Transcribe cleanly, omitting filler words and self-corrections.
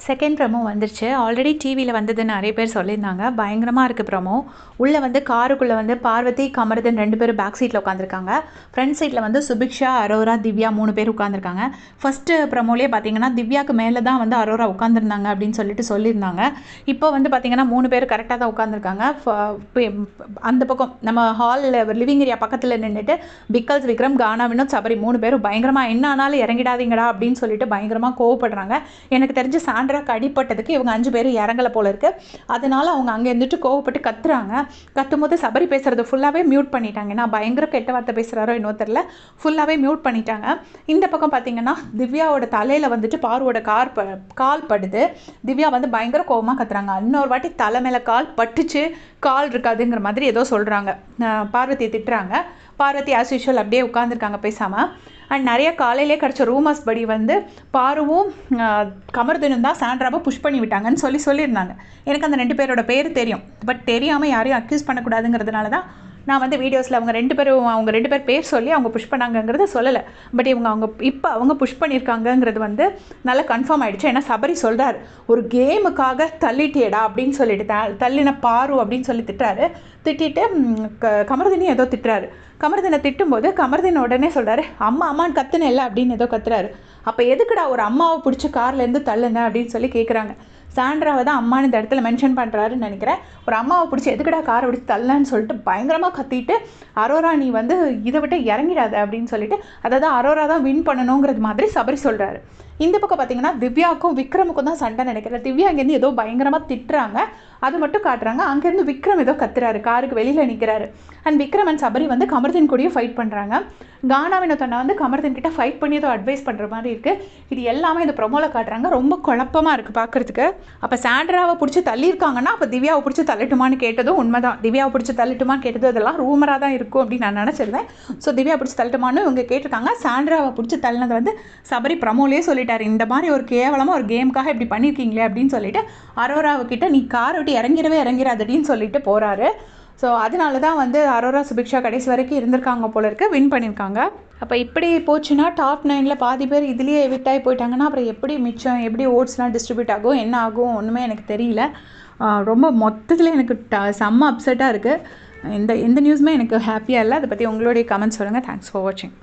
Second promo வந்துருச்சு. Already டிவியில் வந்ததுன்னு நிறைய பேர் சொல்லியிருந்தாங்க. பயங்கரமாக இருக்குது ப்ரமோ. உள்ளே வந்து காருக்குள்ளே வந்து பார்வதி, கமருதன் 2 பேரும் பேக் சீட்டில் உட்காந்துருக்காங்க. ஃப்ரண்ட் சீட்டில் வந்து சுபிக்ஷா, அரோரா, திவ்யா 3 பேர் உட்காந்துருக்காங்க. ஃபஸ்ட்டு ப்ரமோலேயே பார்த்தீங்கன்னா திவ்யாவுக்கு மேலே தான் வந்து அரோரா உட்காந்துருந்தாங்க அப்படின்னு சொல்லியிருந்தாங்க. இப்போ வந்து பார்த்தீங்கன்னா 3 பேர் கரெக்டாக தான் உட்காந்துருக்காங்க. அந்த பக்கம் நம்ம ஹாலில் லிவிங் ஏரியா பக்கத்தில் நின்றுட்டு பிக்கல்ஸ், விக்ரம், கானா, வினோத், சபரி 3 பேரும் பயங்கரமாக என்ன ஆனாலும் இறங்கிடாதீங்கடா அப்படின்னு சொல்லிட்டு பயங்கரமாக கோவப்படுறாங்க. எனக்கு தெரிஞ்சு சாண்ட்ராக்கு அடிப்பட்டதுக்கு இவங்க 5 பேர் இறங்கலை போல இருக்குது. அதனால அவங்க அங்கே இருந்துட்டு கோவப்பட்டு கத்துறாங்க. கத்தும்போது சபரி பேசுகிறது ஃபுல்லாகவே மியூட் பண்ணிட்டாங்க. ஏன்னா பயங்கர கெட்ட வார்த்தை பேசுகிறாரோ இன்னொரு தெரியல, ஃபுல்லாகவே மியூட் பண்ணிட்டாங்க. இந்த பக்கம் பார்த்தீங்கன்னா திவ்யாவோட தலையில் வந்துட்டு பார்வோட கால் படுது. திவ்யா வந்து பயங்கர கோவமாக கத்துறாங்க. இன்னொரு வாட்டி தலை மேலே கால் பட்டுச்சு, கால் இருக்காதுங்கிற மாதிரி ஏதோ சொல்கிறாங்க. பார்வதியை திட்டுறாங்க. பார்வதி ஆஸ் யூஷுவல் அப்படியே உட்காந்துருக்காங்க பேசாமல். அண்ட் நிறைய காலையிலே கிடச்ச ரூமர்ஸ் படி வந்து பாருவும் கமருதனும் தான் சாண்ட்ராவை புஷ் பண்ணி விட்டாங்கன்னு சொல்லியிருந்தாங்க. எனக்கு அந்த 2 பேரோட பேர் தெரியும். பட் தெரியாமல் யாரையும் அக்யூஸ் பண்ணக்கூடாதுங்கிறதுனால தான் நான் வந்து வீடியோஸில் அவங்க 2 பேர் பேர் சொல்லி அவங்க புஷ் பண்ணாங்கங்கிறத சொல்லலை. பட் அவங்க புஷ் பண்ணியிருக்காங்கங்கிறது வந்து நல்லா கன்ஃபார்ம் ஆகிடுச்சு. ஏன்னா சபரி சொல்கிறார், ஒரு கேமுக்காக தள்ளிட்டேடா அப்படின்னு சொல்லிட்டு தள்ளின பாரு அப்படின்னு சொல்லி திட்டுறாரு. திட்டிட்டு கமருதனையும் ஏதோ திட்டுறாரு. கமருதனை திட்டும்போது கமருதன் உடனே சொல்கிறாரு, அம்மான்னு கத்துன இல்லை அப்படின்னு ஏதோ கத்துறாரு. அப்போ எதுக்குடா ஒரு அம்மாவை பிடிச்சி கார்லேருந்து தள்ளுன அப்படின்னு சொல்லி கேட்குறாங்க. சாண்ட்ராவை தான் அம்மானு இந்த இடத்துல மென்ஷன் பண்ணுறாருன்னு நினைக்கிறேன். ஒரு அம்மாவை பிடிச்சி எதுக்கடா காரை பிடிச்சி தள்ளன்னு சொல்லிட்டு பயங்கரமாக கத்திட்டு, அரோரா நீ வந்து இதை விட்டு இறங்கிடாத அப்படின்னு சொல்லிட்டு, அதாவது அரோரா தான் வின் பண்ணணுங்கிறது மாதிரி சபரி சொல்கிறாரு. இந்த பக்கம் பார்த்தீங்கன்னா திவ்யாவுக்கும் விக்ரமுக்கும் தான் சண்டை நினைக்கிறேன். திவ்யா அங்கேருந்து ஏதோ பயங்கரமாக திட்டுறாங்க, அது மட்டும் காட்டுறாங்க. அங்கேருந்து விக்ரம் ஏதோ கத்துறாரு, காருக்கு வெளியில் நிற்கிறாரு. அண்ட் விக்ரம் அண்ட் சபரி வந்து கமருதன் கூடயும் ஃபைட் பண்ணுறாங்க. கானா வினோத் வந்து கமருதன் கிட்ட ஃபைட் பண்ணி ஏதோ அட்வைஸ் பண்ணுற மாதிரி இருக்குது. இது எல்லாமே இந்த ப்ரொமோவில் காட்டுறாங்க. ரொம்ப குழப்பமாக இருக்குது பார்க்குறதுக்கு. அப்போ சாண்ட்ராவை பிடிச்சி தள்ளியிருக்காங்கன்னா அப்போ திவ்யாவை பிடிச்சி தள்ளட்டுமான்னு கேட்டதும் உண்மைதான். திவ்யாவை பிடிச்சி தள்ளட்டுமான்னு கேட்டது அதெல்லாம் ரூமராக தான் இருக்கும் அப்படின்னு நான் நினச்சிருந்தேன். ஸோ திவ்யா பிடிச்சி தள்ளட்டுமான்னு இவங்க கேட்டிருக்காங்க. சாண்ட்ராவை பிடிச்சி தள்ளினது வந்து சபரி ப்ரமோலேயே சொல்லிட்டாரு, இந்த மாதிரி ஒரு கேவலமாக ஒரு கேமுக்காக இப்படி பண்ணியிருக்கீங்களே அப்படின்னு சொல்லிட்டு அரோராவுக்கிட்ட நீ காரை விட்டு இறங்கிறாதடின்னு சொல்லிட்டு போகிறாரு. ஸோ அதனால தான் வந்து அரோரா, சுபிக்ஷா கடைசி வரைக்கும் இருந்திருக்காங்க போல இருக்கு, வின் பண்ணியிருக்காங்க. அப்போ இப்படி போச்சுன்னா டாப் 9ல் பாதி பேர் இதுலேயே எவிக்ட் ஆகி போயிட்டாங்கன்னா அப்புறம் எப்படி ஓட்ஸ்லாம் டிஸ்ட்ரிபியூட் ஆகும், என்ன ஆகும் ஒன்றுமே எனக்கு தெரியல. ரொம்ப மொத்தத்தில் எனக்கு செம்ம அப்செட்டாக இருக்குது. எந்த நியூஸுமே எனக்கு ஹாப்பியாக இல்லை. அதை பற்றி உங்களுடைய கமெண்ட்ஸ் சொல்லுங்கள். தேங்க்ஸ் ஃபார் வாட்சிங்.